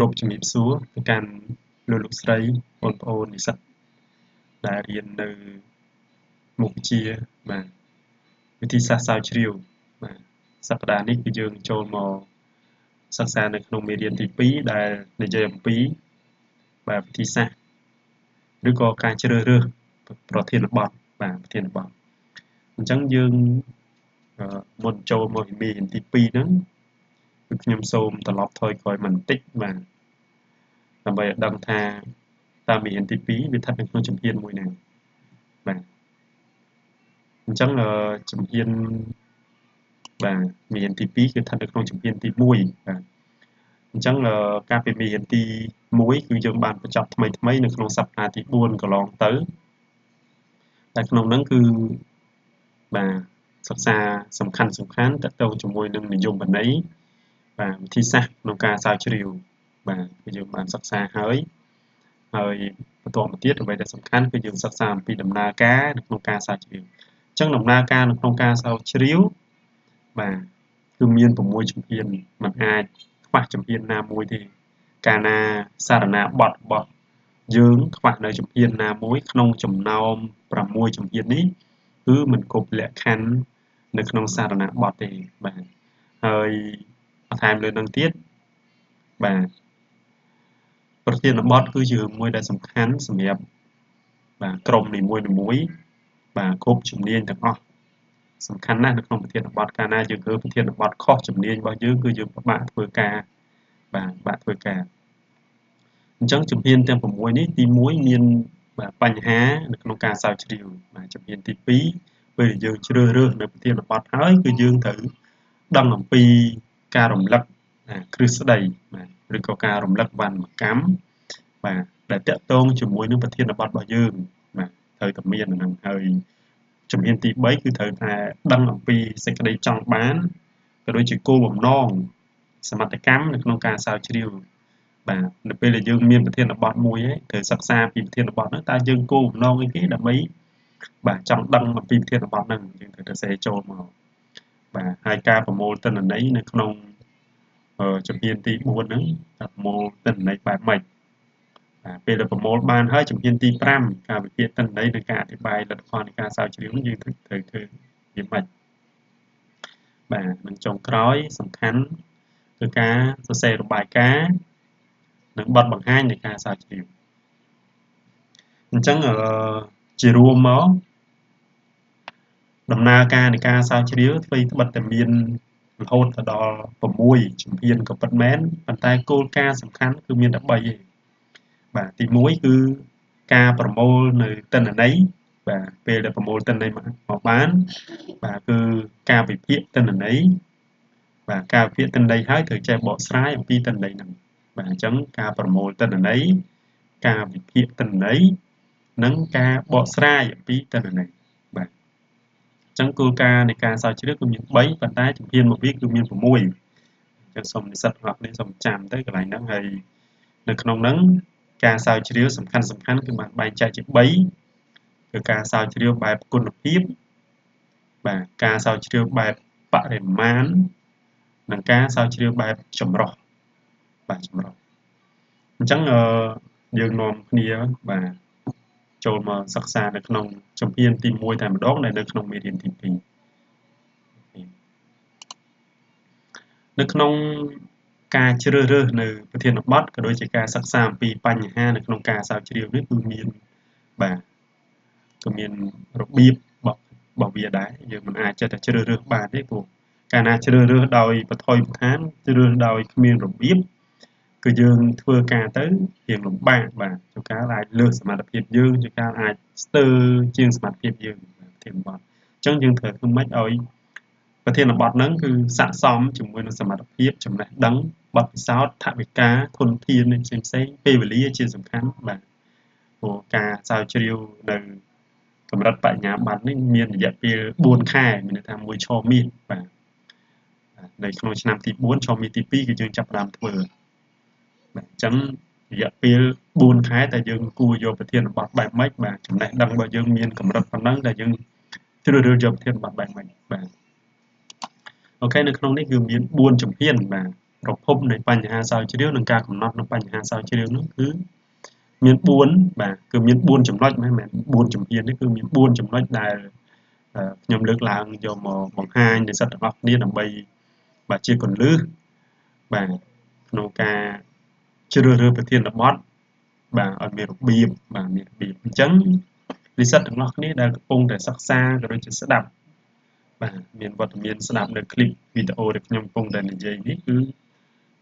រពជំរាបសួរទៅកាន់លោកស្រីបងប្អូននិស្សិតដែលរៀននៅមុខវិជ្ជាបាទវិធីសាស្ត្រស្រាវជ្រាវបាទសប្តាហ៍នេះគឺយើងចូលមកសិក្សានៅក្នុងមេរៀនទី2ដែលនិយាយអំពីបាទវិធីសាស្ត្រឬក៏ការជ្រើសរើសប្រធានបទបាទប្រធានបទអញ្ចឹងយើងមុនចូលមកមេរៀនទី2ហ្នឹងគឺខ្ញុំសូមត្រឡប់ថយក្រោយបន្តិចបាទដើម្បីឲ្យដឹងថាតើមេរៀនទី2វាស្ថិតនៅក្នុងជំហានមួយណាបាទអញ្ចឹងជំហានបាទមេរៀនទី2គឺស្ថិតនៅក្នុងជំហានទី1បាទអញ្ចឹងការពីមេរៀនទី1គឺយើងបានបញ្ចប់ថ្មីនៅក្នុងសប្តាហ៍ទី4កន្លងទៅតែក្នុងហ្នឹងគឺបាទសិក្សាសំខាន់ទាក់ទងជាមួយនឹងនិយមន័យបាទវិធីសាស្ត្រក្នុងការស្រាវជ្រាវបាទគឺយើងបានសិក្សាហើយបន្តមកទៀតអ្វីដែលសំខាន់គឺយើងសិក្សាអំពីដំណើរការនៅក្នុងការស្រាវជ្រាវអញ្ចឹងដំណើរការនៅក្នុងការស្រាវជ្រាវបាទគឺមាន6ជំហានមិនអាចខ្វះជំហានណាមួយទេកាលណាសារណាបទរបស់យើងខ្វះនៅជំហានណាមួយក្នុងចំណោម6ជំហាននេះគឺមិនគ្រប់លក្ខខណ្ឌនៅក្នុងសារណាបទទេបាទហើយបន្ថែមលើនឹងទៀតបាទប្រធានបទគឺជារឿងមួយដែលសំខាន់សម្រាប់បាទក្រុមនីមួយបាទគ្រប់ជំនាញទាំងអស់សំខាន់ណាស់នៅក្នុងប្រធានបទកាលណាយើងធ្វើប្រធានបទខុសជំនាញរបស់យើងគឺយើងពិបាកធ្វើការបាទពិបាកធ្វើការអញ្ចឹងជំហានទាំង6នេះទី1មានបាទបញ្ហានៅក្នុងការស្រាវជ្រាវបាទជំហានទី2ពេលយើងជ្រើសរើសនៅប្រធានបទហើយគឺយើងត្រូវដឹងអំពីការរំលឹកគ្រឹស្ដីបាទឬក៏ការរំលឹកវណ្ណកម្មបាទដែលតាក់ទងជាមួយនឹងប្រធានបទរបស់យើងបាទត្រូវតែមានហ្នឹងហើយជំហានទី3គឺត្រូវតែដឹងអំពីសេចក្តីចង់បានក៏ដូចជាគោលបំណងសមត្ថកម្មនៅក្នុងការស្រាវជ្រាវបាទនៅពេលដែលយើងមានប្រធានបទមួយហើយត្រូវសិក្សាពីប្រធានបទហ្នឹងតើយើងគោលបំណងអីគេដើម្បីបាទចង់ដឹងអំពីប្រធានបទហ្នឹងយើងត្រូវតែសេចូលមកបាទហើយការប្រមូលទិន្នន័យនៅក្នុងជំហានទី4ហ្នឹងតើប្រមូលទិន្នន័យបែបម៉េចបាទពេលដែលប្រមូលបានហើយជំហានទី5ការវិភាគទិន្នន័យនិងការអធិប្បាយលទ្ធផលនៃការស្រាវជ្រាវនេះយើងត្រូវធ្វើយ៉ាងម៉េចបាទនិងចុងក្រោយសំខាន់គឺការសរសេររបាយការណ៍និងបទបង្ហាញនៃការស្រាវជ្រាវអញ្ចឹងជារួមមកដំណើរការនៃការស្រាវជ្រាវអ្វីត្បិតតែមានរហូតដល់6ជំហានក៏ពិតមែនប៉ុន្តែគោលការណ៍សំខាន់គឺមានតែ3ទេបាទទី1គឺការប្រមូលនៅទិន្នន័យបាទពេលដែលប្រមូលទិន្នន័យមកបានបាទគឺការវិភាគទិន្នន័យបាទការវិភាគទិន្នន័យហើយត្រូវចេះបកស្រាយអំពីទិន្នន័យហ្នឹងបាទអញ្ចឹងការប្រមូលទិន្នន័យការវិភាគទិន្នន័យនិងការបកស្រាយអំពីទិន្នន័យបាទអញ្ចឹងគោលការណ៍នៃការស្រាវជ្រាវគឺមាន3ប៉ុន្តែជំហានមកវាគឺមាន6អញ្ចឹងសូមនិស្សិតទាំងអស់គ្នាសូមចាំទៅកន្លែងហ្នឹងហើយនៅក្នុងហ្នឹងការស្រាវជ្រាវសំខាន់គឺបានបែងចែកជា3គឺការស្រាវជ្រាវបែបគុណភាពបាទការស្រាវជ្រាវបែបបរិមាណនិងការស្រាវជ្រាវបែបចម្រុះបាទចម្រុះអញ្ចឹងយើងនាំគ្នាបាទចូលមកសិក្សានៅក្នុងជំហានទី1តែម្ដងដែលនៅក្នុងមេរៀនទី2នៅក្នុងការជ្រើសរើសនៅប្រធានបទក៏ដូចជាការសិក្សាអំពីបញ្ហានៅក្នុងការស្រាវជ្រាវនេះគឺមានបាទក៏មានរបៀបរបស់វាដែរយើងមិនអាចចេះតែជ្រើសរើសបានទេព្រោះកាលណាជ្រើសរើសដោយបថុយបឋានជ្រើសដោយគ្មានរបៀបគឺយើងធ្វើការទៅរៀងលំបាកបាទជួនកាលអាចលើសសមត្ថភាពយើងជួនកាលអាចស្ទើរជាងសមត្ថភាពយើងប្រធានបទអញ្ចឹងយើងត្រូវធ្វើម៉េចឲ្យប្រធានបទហ្នឹងគឺស័ក្តិសមជាមួយនឹងសមត្ថភាពចំណេះដឹងបទពិសោធន៍ថវិកាធនធានផ្សេងពេលវេលាជាសំខាន់បាទព្រោះការស្រាវជ្រាវនៅកម្រិតបញ្ញាបត្រនេះមានរយៈពេល4ខែមានន័យថាមួយឆមាសបាទនៅក្នុងឆ្នាំទី4ឆមាសទី2គឺយើងចាប់ផ្ដើមធ្វើបាទអញ្ចឹងរយៈពេល4ខែតែយើងគួរយកប្រធានបទបែបម៉េចបាទចំណេះដឹងរបស់យើងមានកម្រិតប៉ុណ្ណឹងតែយើងជ្រើសរើសយកប្រធានបទបែបម៉េចបាទអូខេនៅក្នុងនេះគឺមាន4ជំហានបាទ ប្រភពនៃបញ្ហាស្រាវជ្រាវនិងការកំណត់នៅបញ្ហាស្រាវជ្រាវនោះគឺមាន4បាទគឺមាន4ចំណុចមិនមែន4ជំហានទេគឺមាន4ចំណុចដែលខ្ញុំលើកឡើងយកមកបង្ហាញនិស្សិតទាំងអស់គ្នាដើម្បីបាទជាគន្លឹះបាទក្នុងការជ្រើសរើសប្រធានបទបាទឲ្យមានរបៀបបាទមានរបៀបអញ្ចឹងនិស្សិតទាំងអស់គ្នាដែលកំពុងតែសិក្សាក៏ដូចជាស្ដាប់បាទមានវត្តមានស្ដាប់នៅคลิปវីដេអូដែលខ្ញុំកំពុងតែនិយាយនេះគឺ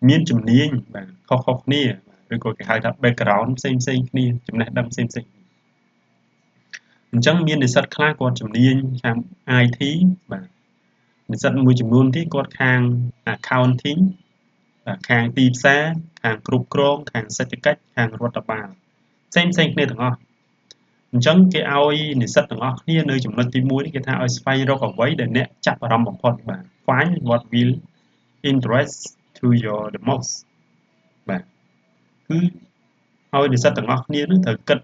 មានជំនាញបាទខុសៗគ្នាឬក៏គេហៅថា background ផ្សេងៗគ្នាចំណេះដឹងផ្សេងៗអញ្ចឹងមាននិស្សិតខ្លះគាត់ជំនាញខាង IT បាទនិស្សិតមួយចំនួនទៀតគាត់ខាង accounting ខាងទីផ្សារខាងគ្រប់គ្រងខាងសេដ្ឋកិច្ចខាងរដ្ឋបាលផ្សេងៗគ្នាទាំងអស់អញ្ចឹងគេឲ្យនិស្សិតទាំងអស់គ្នានៅចំណុចទី1នេះគេថាឲ្យស្វែងរកអ្វីដែលអ្នកចាប់អារម្មណ៍បំផុតបាទ find what will interest to your the most បាទគឺឲ្យនិស្សិតទាំងអស់គ្នានឹងត្រូវគិត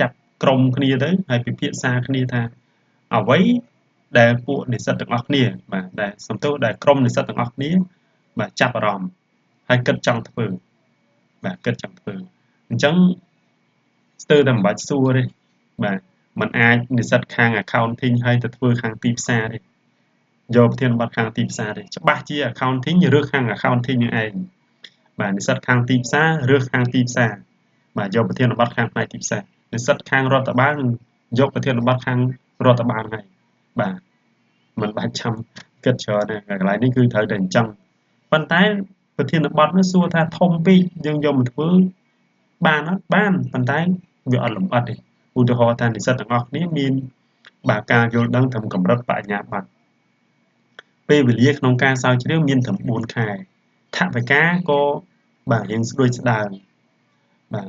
ចាប់ក្រុមគ្នាទៅហើយពិភាក្សាគ្នាថាអ្វីដែលពួកនិស្សិតទាំងអស់គ្នាបាទដែលសំទោសដែលក្រុមនិស្សិតទាំងអស់គ្នាបាទចាប់អារម្មណ៍ហើយគិតចង់ធ្វើបាទគិតចង់ធ្វើអញ្ចឹងស្ទើរតែមិនបាច់សួរទេបាទมันអាចនិស្សិតខាង accounting ហើយទៅធ្វើខាងទីផ្សារទេយកប្រធានបទខាងទីផ្សារទេច្បាស់ជា accounting រើសខាង accounting នឹងឯងបាទនិស្សិតខាងទីផ្សាររើសខាងទីផ្សារបាទយកប្រធានបទខាងផ្នែកទីផ្សារនិស្សិតខាងរដ្ឋបាលនឹងយកប្រធានបទខាងរដ្ឋបាលហ្នឹងបាទมันបាច់ចាំគិតច្រើនទេកន្លែងនេះគឺត្រូវតែអញ្ចឹងប៉ុន្តែប្រធានបទនោះសួរថាធំពេកយើងយកមកធ្វើបានអត់បានប៉ុន្តែវាអត់លម្អិតទេឧទាហរណ៍ថានិស្សិតទាំងអស់គ្នាមានបាទការយល់ដឹងត្រឹមកម្រិតបញ្ញាបត្រពេលវេលាក្នុងការស្រាវជ្រាវមានត្រឹម4ខែថវិកាក៏បាទរៀងស្ដួយស្ដើងបាទ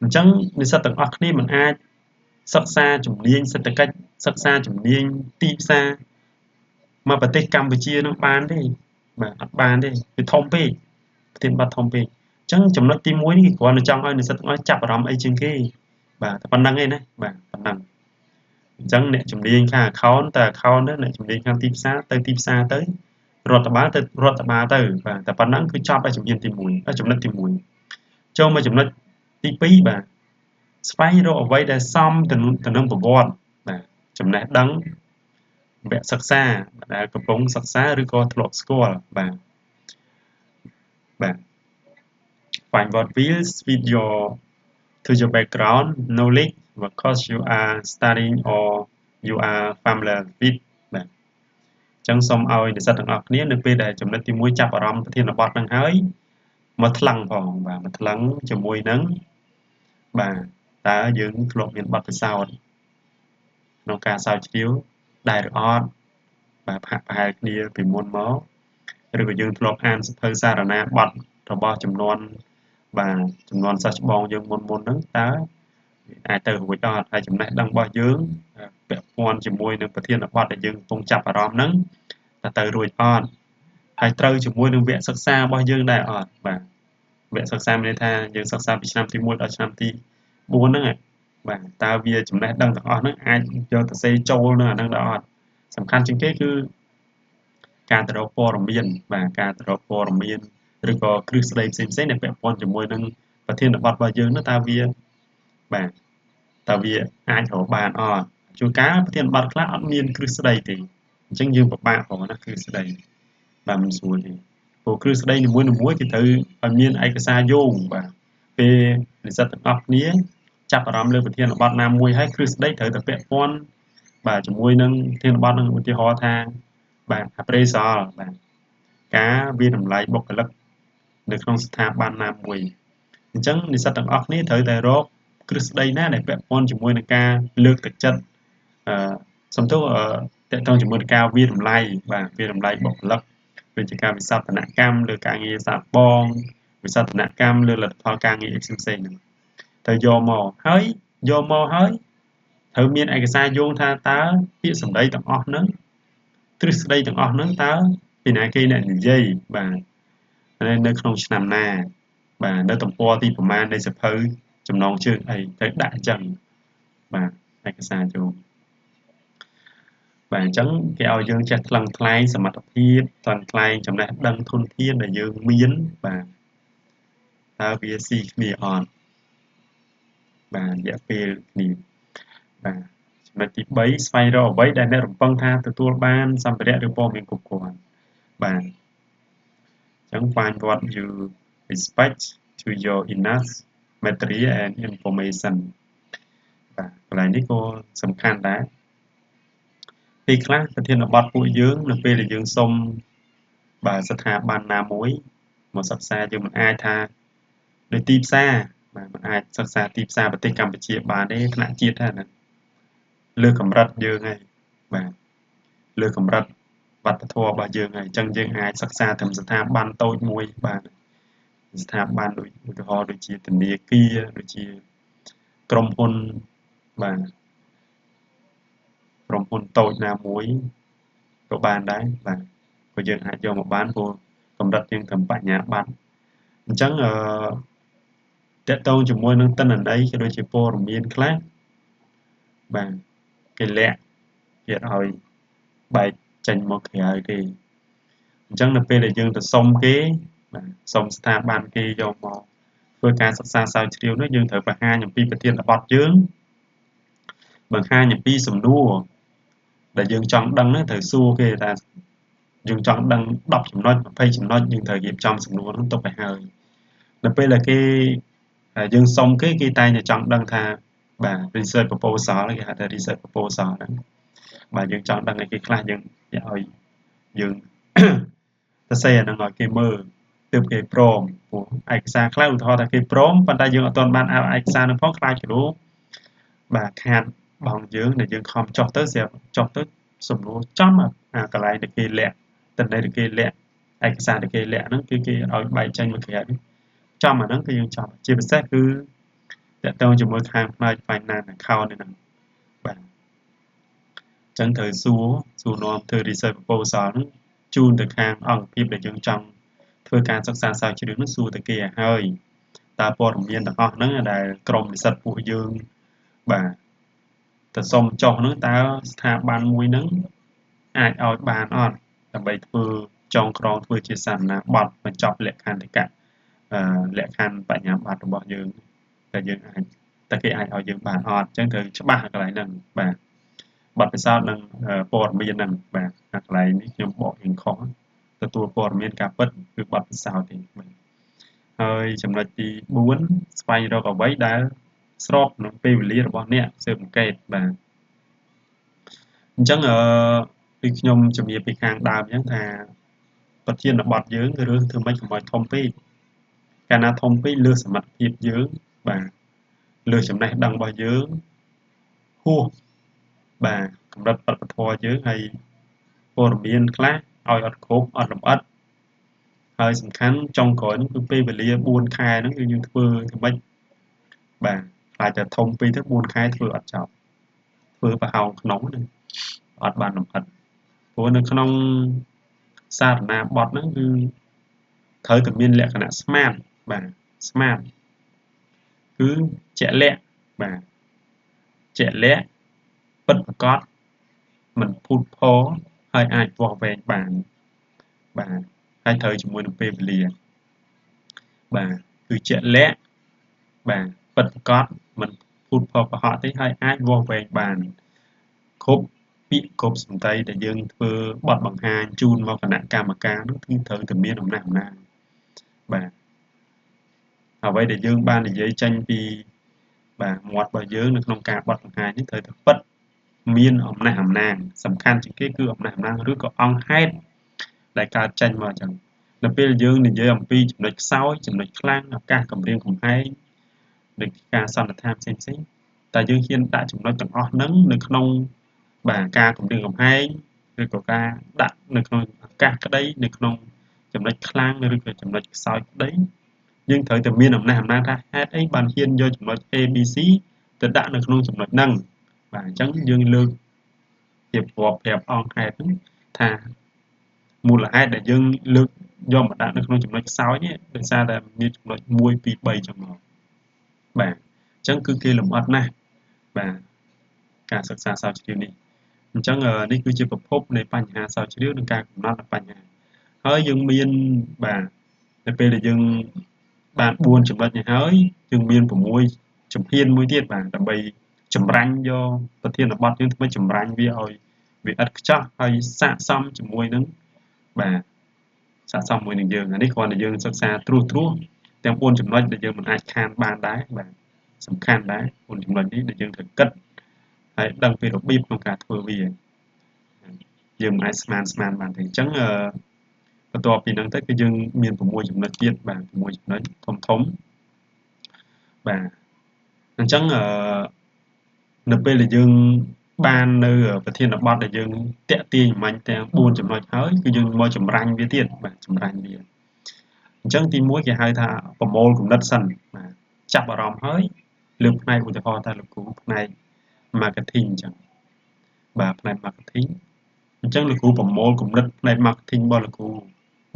អញ្ចឹងនិស្សិតទាំងអស់គ្នាមិនអាចសិក្សាជំនាញសេដ្ឋកិច្ចសិក្សាជំនាញទីផ្សារមកប្រទេសកម្ពុជានឹងបានទេបាទអត់បានទេវាធំពេកប្រធានបទធំពេកអញ្ចឹងចំណុចទី1នេះគ្រាន់តែចង់ឲ្យនិស្សិតទាំងអស់ចាប់អារម្មណ៍អីជាងគេបាទតែប៉ុណ្្នឹងឯណាបាទប៉ុណ្្នឹងអញ្ចឹងអ្នកជំនាញខាង account ទៅ account ទៅអ្នកជំនាញខាងទីផ្សារទៅទីផ្សារទៅរដ្ឋបាលទៅរដ្ឋបាលទៅបាទតែប៉ុណ្្នឹងគឺចប់ហើយចំណុចទី1ចំណុចទី1ចូលមកចំណុចទី2បាទស្វែងរកអ្វីដែលសមទៅនឹងប្រវត្តិបាទចំណេះដឹងវគ្គសិក្សាដែលកំពុងសិក្សាឬក៏ធ្លាប់ស្គាល់បាទបាទ find what will fit your to your background knowledge what course you are studying or you are familiar with បាទអញ្ចឹងសូមឲ្យនិស្សិតទាំងអស់គ្នានៅពេលដែលចំណុចទី1ចាប់អារម្មណ៍ប្រធានបទហ្នឹងហើយមកថ្លឹងផងបាទមកថ្លឹងជាមួយនឹងបាទតើយើងធ្លាប់មានបទពិសោធន៍ក្នុងការស្រាវជ្រាវដែរឬអត់បាទហាក់ប្រហែលគ្នាពីមុនមកឬក៏យើងធ្លាប់អានសៀវភៅសារណាបទរបស់ចំនួនបាទចំនួនសិស្សច្បងយើងមុនហ្នឹងតើអាចទៅរួចអត់ហើយចំណេះដឹងរបស់យើងពាក់ព័ន្ធជាមួយនឹងប្រធានបទដែលយើងកំពុងចាប់អារម្មណ៍ហ្នឹងតើទៅរួចអត់ហើយត្រូវជាមួយនឹងវគ្គសិក្សារបស់យើងដែរអត់បាទវគ្គសិក្សាមានន័យថាយើងសិក្សាពីឆ្នាំទី1ដល់ឆ្នាំទី4ហ្នឹងបាទតើវាចំណេះដឹងទាំងអស់ហ្នឹងអាចយកទៅសេចូលនៅអាហ្នឹងដែរអត់សំខាន់ជាងគេគឺការទៅរកព័ត៌មានបាទការទៅរកព័ត៌មានឬក៏គ្រឹះស្ដីផ្សេងៗដែលពាក់ព័ន្ធជាមួយនឹងប្រធានបទរបស់យើងនោះតើវាបាទតើវាអាចរកបានអត់ជួនកាលប្រធានបទខ្លះអត់មានគ្រឹះស្ដីទេអញ្ចឹងយើងពិបាកផងណាគ្រឹះស្ដីបាទមិនស្រួលទេព្រោះគ្រឹះស្ដីនីមួយៗគេត្រូវឲ្យមានឯកសារយោងបាទពេលនិស្សិតទាំងអស់គ្នាចាប់អារម្មណ៍លើប្រធានបទណាមួយហើយគ្រឹះស្ដីត្រូវតែពាក់ព័ន្ធបាទជាមួយនឹងប្រធានបទនឹងឧទាហរណ៍ថាបាទ appraisal បាទការវាយតម្លៃបុគ្គលិកនៅក្នុងស្ថាប័នណាមួយអញ្ចឹងនិស្សិតទាំងអស់គ្នាត្រូវតែរកគ្រឹះស្ដីណាដែលពាក់ព័ន្ធជាមួយនឹងការលើកទឹកចិត្តសំទោសទាក់ទងជាមួយនឹងការវាយតម្លៃបាទវាយតម្លៃបុគ្គលិកដូចជាការវិសោធនកម្មលើការងារសាកបងវិសោធនកម្មលើលទ្ធផលការងារផ្សេងៗហ្នឹងត្រូវយកមកហើយត្រូវមានឯកសារយោងថាតើពាក្យសម្ដីទាំងអស់ហ្នឹងទ្រឹស្ដីទាំងអស់ហ្នឹងតើពីណាគេអ្នកនិយាយបាទនៅក្នុងឆ្នាំណាបាទនៅទំព័រទីប្រមាណនៃសៀវភៅចំណងជើងអីត្រូវដាក់អញ្ចឹងបាទឯកសារយោង បាទអញ្ចឹងគេឲ្យយើងចេះថ្លឹងថ្លែងសមត្ថភាពថ្លឹងថ្លែងចំណេះដឹងធនធានដែលយើងមានបាទតើវាស៊ីគ្នាអត់បាទរយៈពេលគ្នាបាទចំណុចទី3ស្វែងរកអ្វីដែលអ្នករំពឹងថាទទួលបានសម្ភារៈឬព័ត៌មានគ្រប់គ្រាន់បាទអញ្ចឹង find what you expect to your enough material and information បាទកន្លែងនេះក៏សំខាន់ដែរពេលខ្លះប្រធានបទពួកយើងនៅពេលដែលយើងសុំបាទស្ថាប័នណាមួយមកសិក្សាយើងមិនអាចថាដូចទីផ្សារបាទមិនអាចសិក្សាទីផ្សារប្រទេសកម្ពុជាបានទេថ្នាក់ជាតិហ្នឹងលើកម្រិតយើងហើយបាទលើកម្រិតវប្បធម៌របស់យើងហើយអញ្ចឹងយើងអាចសិក្សាត្រឹមស្ថាប័នតូចមួយបាទស្ថាប័នដូចឧទាហរណ៍ដូចជាធនាគារដូចជាក្រុមហ៊ុនបាទក្រុមហ៊ុនតូចណាមួយក៏បានដែរបាទក៏យើងអាចយកមកបានព្រោះកម្រិតយើងត្រឹមបញ្ញាបត្រអញ្ចឹងតកតងជាមួយនឹងទិន្នន័យក៏ដូចជាព័ត៌មានខ្លះបាទគេលាក់គេឲ្យបែកចេញមកក្រៅគេអញ្ចឹងនៅពេលដែលយើងទៅសុំគេបាទសុំស្ថាប័នគេយកមកធ្វើការសិក្សាស្រាវជ្រាវនោះយើងត្រូវបង្ហាញអំពីប្រធានបទយើងបង្ហាញអំពីសំណួរដែលយើងចង់ដឹងហ្នឹងត្រូវសួរគេថាយើងចង់ដឹង10ចំណុច20ចំណុចយើងត្រូវរៀបចំសំណួរហ្នឹងទុកឲ្យហើយនៅពេលដែលគេយើងសុំគេគេតែងតែចង់ដឹងថាបាទ research proposal គេហៅថា research proposal ហ្នឹងបាទយើងចង់ដឹងឲ្យគេខ្លះយើងឲ្យយើងសរសេរអាហ្នឹងឲ្យគេមើលទើបគេព្រមព្រោះឯកសារខ្លះឧទាហរណ៍ថាគេព្រមប៉ុន្តែយើងអត់ទាន់បានអានឯកសារហ្នឹងផងខ្លាចគ្រូបាទខាតបង់យើងដែលយើងខំចុះទៅស្រាប់ចុះទៅសំណួរចំអាកន្លែងដែលគេលាក់ទិន្នន័យដែលគេលាក់ឯកសារដែលគេលាក់ហ្នឹងគឺគេឲ្យបែកចេញមកក្រៅចំអាហ្នឹងគឺយើងចំជាពិសេសគឺតកតងជាមួយខាងផ្នែក Finance Account ហ្នឹងបាទអញ្ចឹងត្រូវសួរនាំធ្វើ research proposal ហ្នឹងជូនទៅខាងអង្គភាពដែលយើងចង់ធ្វើការសិក្សាស្រាវជ្រាវនោះសួរទៅគេឲ្យហើយតើព័ត៌មានទាំងអស់ហ្នឹងដែលក្រុមនិស្សិតពួកយើងបាទទៅសុំចុះហ្នឹងតើស្ថាប័នមួយហ្នឹងអាចឲ្យបានអត់ដើម្បីធ្វើចងក្រងធ្វើជាសារណាប័ត្របញ្ចប់លក្ខន្តិកៈលក្ខខណ្ឌបញ្ញាបត្ររបស់យើងតែយើងអាចតែគេអាចឲ្យយើងបានអត់អញ្ចឹងត្រូវច្បាស់កន្លែងហ្នឹងបាទបទពិសោធន៍និងព័ត៌មានហ្នឹងបាទកន្លែងនេះខ្ញុំបករៀងខុសទទួលព័ត៌មានការពិតគឺបទពិសោធន៍ទេបាទហើយចំណុចទី4ស្វែងរកអ្វីដែលស្របនឹងពេលវេលារបស់អ្នកស៊ើបអង្កេតបាទអញ្ចឹងពីខ្ញុំជំរាបពីខាងដើមអញ្ចឹងថាប្រធានបទយើងគឺរឿងធ្វើម៉េចកុំឲ្យធំពេកកាលណាធំពេកលើសសមត្ថភាពយើងបាទលើសចំណេះដឹងរបស់យើងហួសបាទកម្រិតវប្បធម៌យើងហើយព័ត៌មានខ្លះឲ្យអត់គ្រប់អត់លម្អិតហើយសំខាន់ចុងក្រោយនោះគឺពេលវេលា4ខែហ្នឹងគឺយើងធ្វើម៉េចបាទខ្លាចតែធំពេកទៅ4ខែធ្វើអត់ចប់ធ្វើប្រហោងក្នុងហ្នឹងអត់បានលម្អិតព្រោះនៅក្នុងសារណាបទហ្នឹងគឺត្រូវតែមានលក្ខណៈ SMART បាទ SMART គឺជាក់លាក់បាទជាក់លាក់ពិតប្រាកដមិនភូតភរហើយអាចវាស់វែងបានបាទហើយត្រូវជាមួយនឹងពេលវេលាបាទគឺជាក់លាក់បាទពិតប្រាកដមិនភូតភរប្រហែលទេហើយអាចវាស់វែងបានគ្រប់ពាក្យគ្រប់សម្ដីដែលយើងធ្វើបទបង្ហាញជូនមកគណៈកម្មការនោះគឺត្រូវតែមានអំណះអំណាងបាទអ្វីដែលយើងបាននិយាយចេញពីបាទមាត់របស់យើងនៅក្នុងការបទបង្ហាញនេះត្រូវតែពិតមានអំណះអំណាងសំខាន់ជាងគេគឺអំណះអំណាងឬក៏អង្គហេតុដែលកើតចេញមកអញ្ចឹងនៅពេលយើងនិយាយអំពីចំណុចខ្សោយចំណុចខ្លាំងឱកាសគម្រាមកំហែងដូចការសន្និដ្ឋានផ្សេងៗតែយើងហ៊ានដាក់ចំណុចទាំងអស់ហ្នឹងនៅក្នុងបាទការគម្រាមកំហែងឬក៏ការដាក់នៅក្នុងឱកាសក្តីនៅក្នុងចំណុចខ្លាំងឬក៏ចំណុចខ្សោយក្តីយើងត្រូវតែមានអំណះអំណាងថាហេតុអីបានហ៊ានយកចំណុច ABC ទៅដាក់នៅក្នុងចំណុចហ្នឹងបាទអញ្ចឹងយើងលើកជាប្រាប់អង្គហេតុហ្នឹងថាមូលហេតុដែលយើងលើកយកមកដាក់នៅក្នុងចំណុចខ្សោយនេះដោយសារតែមានចំណុច1 2 3ចឹងមកបាទអញ្ចឹងគឺគេលម្អិតណាស់បាទការសិក្សាស្រាវជ្រាវនេះ អញ្ចឹងនេះគឺជាប្រភពនៃបញ្ហាស្រាវជ្រាវនិងការកំណត់បញ្ហាហើយយើងមានបាទនៅពេលដែលយើងបាន4ចំណុចនេះហើយយើងមាន6ជំហានមួយទៀតបាទដើម្បីចម្រាញ់យកប្រធានបទយើងធ្វើចម្រាញ់វាឲ្យវាឥតខ្ចោះហើយស័ក្តិសមជាមួយនឹងបាទស័ក្តិសមមួយនឹងយើងអានេះគ្រាន់តែយើងសិក្សាត្រួសទាំង4ចំណុចដែលយើងមិនអាចខានបានដែរបាទសំខាន់ដែរ4ចំណុចនេះដែលយើងត្រូវគិតហើយដឹងពីរបៀបក្នុងការធ្វើវាយើងមិនអាចស្មានបានទេអញ្ចឹងបន្ទាប់ពីហ្នឹងទៅគឺយើងមាន6ចំណុចទៀតបាទ6ចំណុចធំបាទអញ្ចឹងនៅពេលដែលយើងបាននៅប្រធានបទដែលយើងតាក់ទាញមាញ់ទាំង4ចំណុចហើយគឺយើងមកចម្រាញ់វាទៀតបាទចម្រាញ់វាអញ្ចឹងទី1គេហៅថាប្រមូលគំនិតសិនបាទចាប់អារម្មណ៍ហើយលើផ្នែកឧទាហរណ៍ថាលោកគ្រូផ្នែក marketing អញ្ចឹងបាទផ្នែក marketing អញ្ចឹងលោកគ្រូប្រមូលគំនិតផ្នែក marketing របស់លោកគ្រូ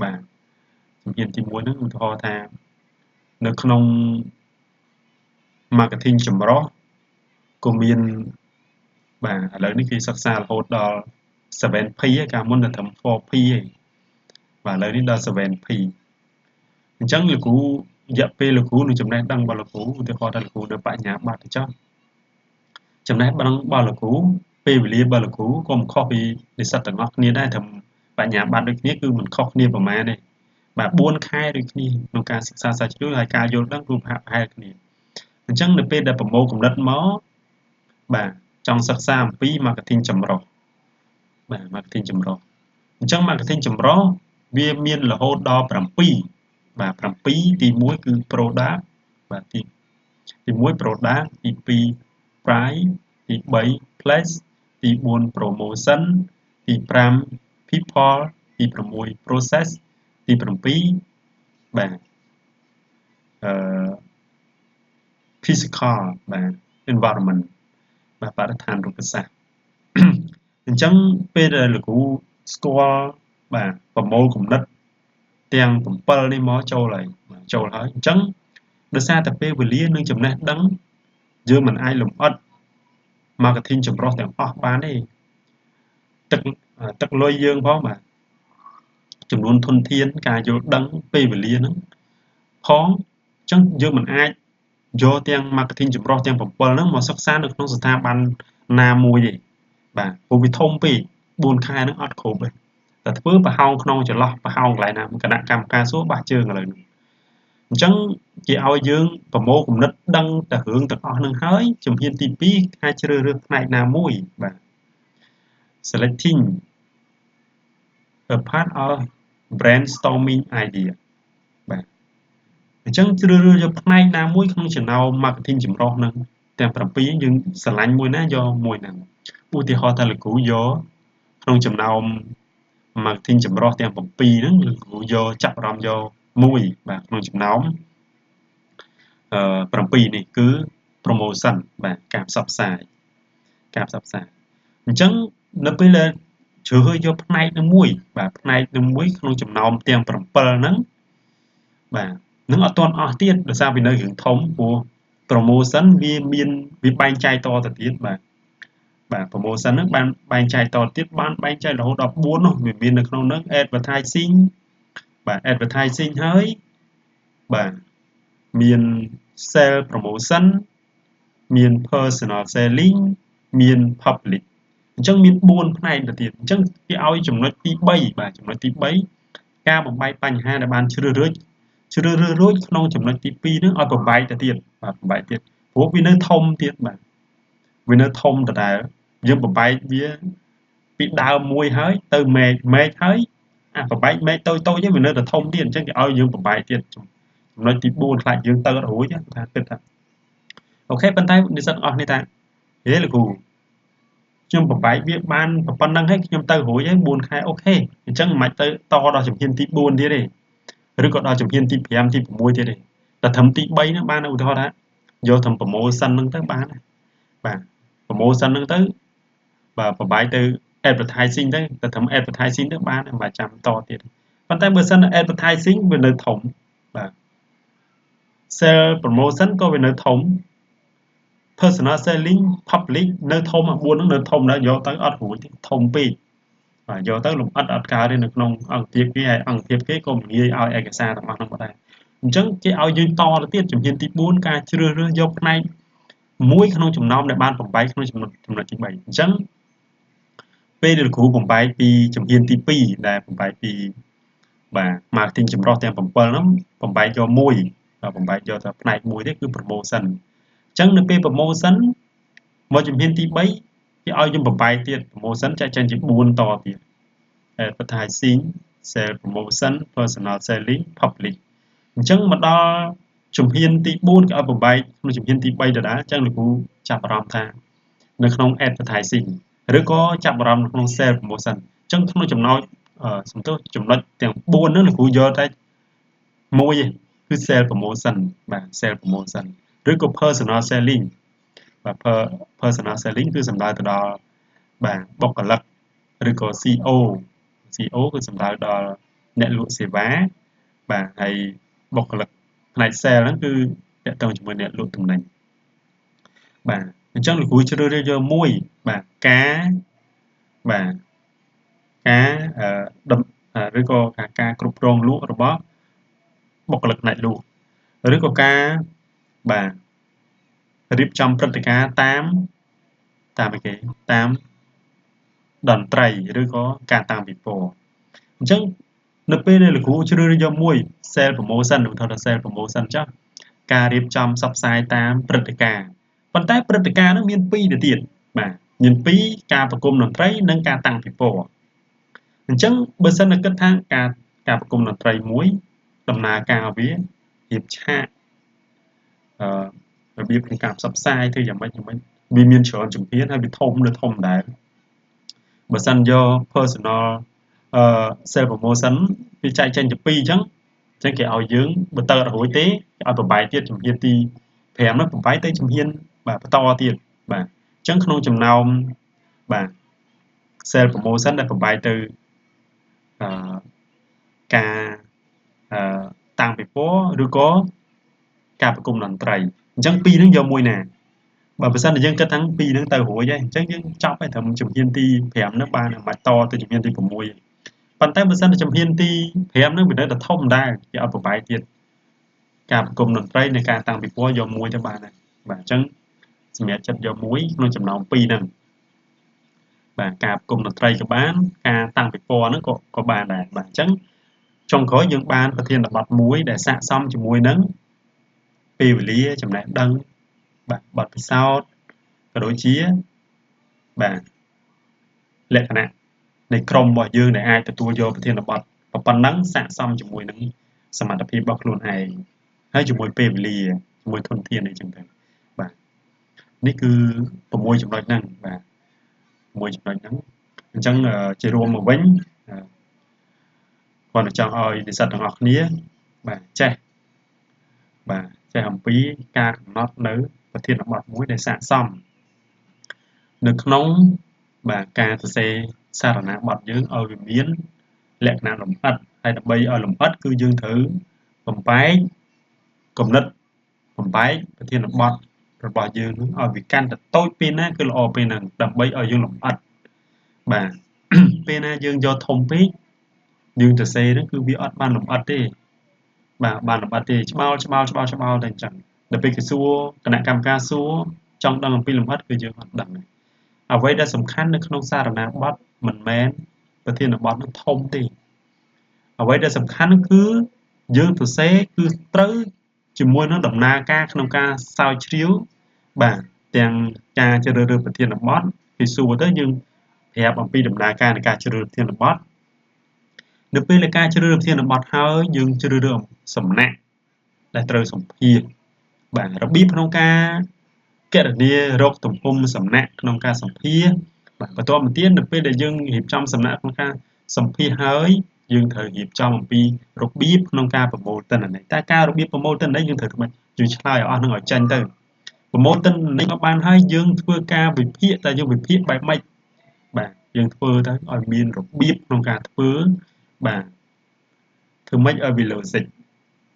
បាទជំហានទី1ហ្នឹងឧទាហរណ៍ថានៅក្នុង marketing ចម្រុះក៏មានបាទឥឡូវនេះគេសិក្សារហូតដល់ 7P កាលមុនតែត្រឹម 4P ឯងបាទឥឡូវនេះដល់ 7P អញ្ចឹងលោកគ្រូរយៈពេលលោកគ្រូនឹងចំណេះដឹងរបស់លោកគ្រូឧទាហរណ៍ថាលោកគ្រូនៅបញ្ញាបត្រទៅចុះចំណេះដឹងរបស់លោកគ្រូពេលវេលារបស់លោកគ្រូក៏មិនខុសពីនិស្សិតទាំងអស់គ្នាដែរត្រឹមបញ្ញាបត្រដូចគ្នាគឺមិនខុសគ្នាប្រមាណទេបាទ4ខែដូចគ្នាក្នុងការសិក្សាស្រាវជ្រាវហើយការយល់ដឹងគឺប្រហែលគ្នាអញ្ចឹងនៅពេលដែលប្រមូលគំនិតមកបាទចង់សិក្សាអំពី marketing ចម្រុះបាទ marketing ចម្រុះអញ្ចឹង marketing ចម្រុះវាមានរហូតដល់7បាទ7ទី1គឺ product បាទទី1 product ទី2 price ទី3 place ទី4 promotion ទី5 people ទី6 process ទី7បាទphysical បាទ environment បាទបរិស្ថានរូបសាស្ត្រអញ្ចឹងពេលដែលលោកគ្រូស្គាល់បាទប្រមូលគំនិតទាំង7នេះមកចូលហើយអញ្ចឹងដោយសារតែពេលវេលានិងចំណេះដឹងយើងមិនអាចលម្អិត marketing ចម្រុះទាំងអស់បានទេទឹកលុយយើងផងបាទចំនួនធនធានការយល់ដឹងពេលវេលាហ្នឹងផងអញ្ចឹងយើងមិនអាចយកទាំង marketing ចម្រុះទាំង7ហ្នឹងមកសិក្សានៅក្នុងស្ថាប័នណាមួយទេបាទព្រោះវាធំពេក4ខែហ្នឹងអត់គ្រប់ទេតែធ្វើប្រហោងក្នុងចន្លោះប្រហោងកន្លែងណាគណៈកម្មការសួរបះជើងឥឡូវហ្នឹងអញ្ចឹងគេឲ្យយើងប្រមូលគំនិតដឹងតែរឿងទាំងអស់ហ្នឹងហើយជំហានទី2អាចជ្រើសរើសផ្នែកណាមួយបាទ selecting a part of brainstorming idea បាទអញ្ចឹងជ្រើសរើសយកផ្នែកណាមួយក្នុងចំណោម marketing ចម្រុះហ្នឹងទាំង7យើងស្រឡាញ់មួយណាយកមួយហ្នឹងឧទាហរណ៍ថាលោកគ្រូយកក្នុងចំណោម marketing ចម្រុះទាំង7ហ្នឹងលោកគ្រូយកចាប់អារម្មណ៍យកមួយបាទក្នុងចំណោម7នេះគឺ promotion បាទការផ្សព្វផ្សាយអញ្ចឹងនៅពេលដែលជ្រើសរើសយកផ្នែកនឹងមួយបាទផ្នែកនឹងមួយក្នុងចំណោមទាំង7ហ្នឹងបាទនឹងអត់ទាន់អស់ទៀតដោយសារវានៅរឿងធំព្រោះ promotion វាបែងចែកតទៅទៀតបាទpromotion ហ្នឹងបានបែងចែកតទៀតបានបែងចែករហូតដល់4នោះវាមាននៅក្នុងហ្នឹង advertising បាទ advertising ហើយបាទមាន sale promotion មាន personal selling មាន public អញ្ចឹងមាន4ផ្នែកទៅទៀតអញ្ចឹងគេឲ្យចំណុចទី3បាទចំណុចទី3ការបំបែកបញ្ហាដែលបានជ្រើសរើសរួចក្នុងចំណុចទី2ហ្នឹងឲ្យបំបែកទៅទៀតបាទបំបែកទៀតព្រោះវានៅធំទៀតបាទវានៅធំដដែលយើងបំបែកវាពីដើមមួយហើយទៅមែកហើយបំបែកមែកតូចៗវានៅតែធំទៀតអញ្ចឹងគេឲ្យយើងបំបែកទៀតចំណុចទី4ខ្លាចយើងទៅអត់រួចថាគិតថាអូខេប៉ុន្តែនិស្សិតអស់នេះថាហេលោកគ្រូខ្ញុំបំបែកវាបានប៉ុណ្្នឹងហើយខ្ញុំទៅរួចហើយ4ខែអូខេអញ្ចឹងមិនទៅតដល់ជំហានទី4ទៀតទេឬក៏ដល់ជំហានទី5ទី6ទៀតទេតែត្រឹមទី3ហ្នឹងបានឧទាហរណ៍ថាយកត្រឹម promotion ហ្នឹងទៅបានបាទ promotion ហ្នឹងទៅបាទបំបែកទៅ advertising ទៅត្រឹម advertising ទៅបានមិនបាច់ចាំតទៀតប៉ុន្តែបើសិន advertising វានៅធំបាទ sale promotion ក៏វានៅធំ personal selling public នៅធំអា4ហ្នឹងនៅធំដែរយកទៅអត់រួចទេធំពេកបាទយកទៅលំអិតអត់កើតទេនៅក្នុងអង្គភាពគេហើយអង្គភាពគេក៏មិនងាយឲ្យឯកសារទាំងអស់ហ្នឹងមកដែរអញ្ចឹងគេឲ្យយើងតទៅទៀតជំហានទី4ការជ្រើសរើសយកផ្នែកមួយក្នុងចំណោមដែលបានបំបែកក្នុងចំណុចទី3អញ្ចឹងពេលដែលគ្រូបំបែកពីជំហានទី2ដែលបំបែកពីបាទ marketing ចម្រុះទាំង7ហ្នឹងបំបែកយកមួយបំបែកយកតែផ្នែកមួយទេគឺ promotion អញ្ចឹងនៅពេល promotion មកជំហានទី3គេឲ្យយើងបំបែកទៀត promotion ចែកចេញជា4តទៀត advertising sales promotion personal selling public អញ្ចឹងមកដល់ជំហានទី4គេឲ្យបំបែកក្នុងជំហានទី3ដដែលអញ្ចឹងលោកគ្រូចាប់អារម្មណ៍ថានៅក្នុង advertising ឬក៏ចាប់អារម្មណ៍នៅក្នុង sales promotion អញ្ចឹងក្នុងចំណុចចំណុចទាំង4ហ្នឹងលោកគ្រូយកតែមួយឯងគឺ sales promotion បាទ sales promotion ឬក៏ personal selling បាទ personal selling គឺសំដៅទៅដល់បាទបុគ្គលិកឬក៏ CEO គឺសំដៅដល់អ្នកលក់សេវាបាទហើយបុគ្គលិកផ្នែក sale ហ្នឹងគឺទាក់ទងជាមួយអ្នកលក់ទំនិញបាទអញ្ចឹងលោកគ្រូជ្រើសរើសយកមួយបាទបាទការឬក៏ការគ្រប់គ្រងលក់របស់បុគ្គលិកផ្នែកលក់ឬក៏ការបាទរៀបចំព្រឹត្តិការណ៍តាមតន្ត្រីឬក៏ការតាំងពិព័រណ៍អញ្ចឹងនៅពេលដែលលោកគ្រូជ្រើសរើសយកមួយ sale promotion ឬថា sale promotion ចុះការរៀបចំផ្សព្វផ្សាយតាមព្រឹត្តិការណ៍ប៉ុន្តែព្រឹត្តិការណ៍ហ្នឹងមាន2ទៅទៀតបាទមាន2ការប្រគំតន្ត្រីនិងការតាំងពិព័រណ៍អញ្ចឹងបើសិនតែគិតថាការប្រគំតន្ត្រីមួយដំណើរការវារៀបឆាករបៀបក្នុងការផ្សព្វផ្សាយធ្វើយ៉ាងម៉េចវាមានច្រើនជំហានហើយវាធំដែរបើសិនយក personal sale promotion វាចែកចេញជា2អញ្ចឹងគេឲ្យយើងបើទៅអត់រួចទេគេឲ្យប្របែកទៀតជំហានទី5ហ្នឹងប្របែកទៅជំហានបាទបន្តទៀតបាទអញ្ចឹងក្នុងចំណោមបាទ sale promotion ដែលប្របែកទៅការតាំងពិព័រណ៍ឬក៏ការប្រគំតន្ត្រីអញ្ចឹង2ហ្នឹងយកមួយណាបើសិនតែយើងគិតថា2ហ្នឹងទៅរួចហើយអញ្ចឹងយើងចប់ហើយត្រឹមជំហានទី5ហ្នឹងបានមិនតទៅជំហានទី6ប៉ុន្តែបើសិនតែជំហានទី5ហ្នឹងវានៅតែធំដែរគេឲ្យប្របែកទៀតការប្រគំតន្ត្រីនិងការតាំងពិព័រណ៍យកមួយទៅបានហើយបាទអញ្ចឹងសម្រាប់ចិត្តយកមួយក្នុងចំណោម2ហ្នឹងបាទការប្រគំតន្ត្រីក៏បានការតាំងពិព័រណ៍ហ្នឹងក៏បានដែរបាទអញ្ចឹងចុងក្រោយយើងបានប្រធានបទមួយដែលស័ក្តិសមជាមួយនឹងពេលវេលាចំណេះដឹងបាទបទពិសោធន៍ក៏ដូចជាបាទលក្ខណៈនៃក្រុមរបស់យើងដែលអាចទទួលយកប្រធានបទប៉ុណ្ណឹងស័ក្តិសមជាមួយនឹងសមត្ថភាពរបស់ខ្លួនឯងហើយជាមួយពេលវេលាជាមួយធនធានអីចឹងទៅបាទនេះគឺ6ចំណុចហ្នឹងបាទ6ចំណុចហ្នឹងអញ្ចឹងជារួមមកវិញគាត់ចង់ឲ្យនិស្សិតទាំងអស់គ្នាបាទចេះអំពីការកំណត់នៅប្រធានបទមួយដែលស័ក្តិសមនៅក្នុងបាទការសរសេរសារណាបទយើងឲ្យវាមានលក្ខណៈលម្អិតហើយដើម្បីឲ្យលម្អិតគឺយើងត្រូវបំបែកគំនិតបំបែកប្រធានបទរបស់យើងនឹងឲ្យវាកាន់តែតូចពេលណាគឺល្អពេលហ្នឹងដើម្បីឲ្យយើងលម្អិតបាទពេលណាយើងយកធំពេកយើងសរសេរហ្នឹងគឺវាអត់បានលម្អិតទេបាទបានលម្អិតទេច្បោលតែអញ្ចឹងដល់ពេលគេសួរគណៈកម្មការសួរចង់ដឹងអំពីលម្អិតគឺយើងអត់ដឹងទេអ្វីដែលសំខាន់នៅក្នុងសារណាបទមិនមែនប្រធានបទនឹងធំទេអ្វីដែលសំខាន់គឺយើងសរសេរគឺត្រូវជាមួយនឹងដំណើរការក្នុងការស្រាវជ្រាវបាទទាំងការជ្រើសរើសប្រធានបទគេសួរទៅយើងប្រាប់អំពីដំណើរការនៃការជ្រើសរើសប្រធានបទនៅពេលដែលការជ្រើសរើសប្រធានបទហើយយើងជ្រើសរើសសំណាក់ដែលត្រូវសម្ភាសបាទរបៀបក្នុងការគណនារកទំហំសំណាក់ក្នុងការសម្ភាសបាទបន្ទាប់មកទៀតនៅពេលដែលយើងរៀបចំសំណាក់ក្នុងការសម្ភាសហើយយើងត្រូវរៀបចំអំពីរបៀបក្នុងការប្រមូលទិន្នន័យតែការរបៀបប្រមូលទិន្នន័យយើងត្រូវធ្វើម៉េចយើងឆ្លើយឲ្យអស់នឹងឲ្យចេញទៅប្រមូលទិន្នន័យមកបានហើយយើងធ្វើការវិភាគតែយើងវិភាគបែបម៉េចបាទយើងធ្វើទៅឲ្យមានរបៀបក្នុងការធ្វើបាទធ្វើម៉េចឲ្យវា logic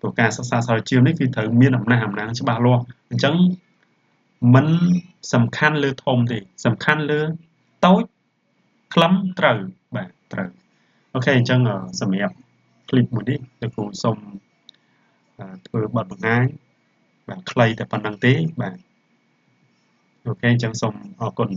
ព្រោះការសិក្សាស្រាវជ្រាវនេះគឺត្រូវមានអំណះអំណាងច្បាស់លាស់អញ្ចឹង មិនសំខាន់លើធំទេសំខាន់លើតូចខ្លឹមត្រូវបាទត្រូវអូខេអញ្ចឹងសម្រាប់ clip មួយនេះលោកគ្រូសូមធ្វើបទបង្ហាញបាទខ្លីតែប៉ុណ្្នឹងទេបាទអូខេអញ្ចឹងសូមអរគុណ